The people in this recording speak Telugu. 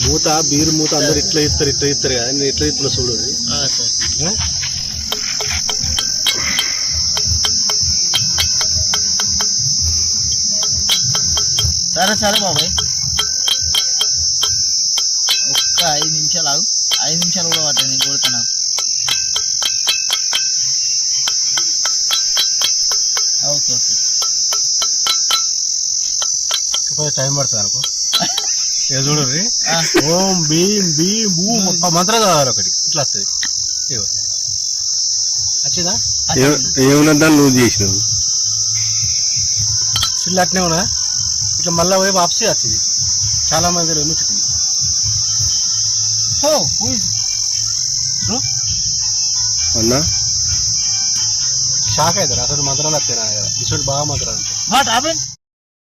మూత బీరు మూత అందరు ఇట్లా ఇస్తారు కదా, నేను ఎట్లా ఇస్తున్నా చూడు. సరే సరే బాబాయ్, ఒక్క 5 నిమిషాలు ఆగు. 5 నిమిషాలు కూడా పట్టాను, నేను కొడుతున్నా. ఓకే ఓకే, టైం పడుతుంది అనుకో. ఇక చూడు, ఓం భీం భీం భూ మంత్రం కావాలి ఒకటి, ఇట్లా వస్తుంది. వచ్చిందా? ఏమన్నా నువ్వు చేసినావు సిల్ అట్నే ఉన్నా, ఇట్లా మళ్ళీ పోయి వాపసి వచ్చింది. చాలా మంది ముచ్చుతుంది. అన్నా షాక్ అవుతారు అసలు మంత్రాలు వస్తాయి నా దగ్గర. ఇటువంటి బాగా మంత్రాలు ఉంటాయి. What happen?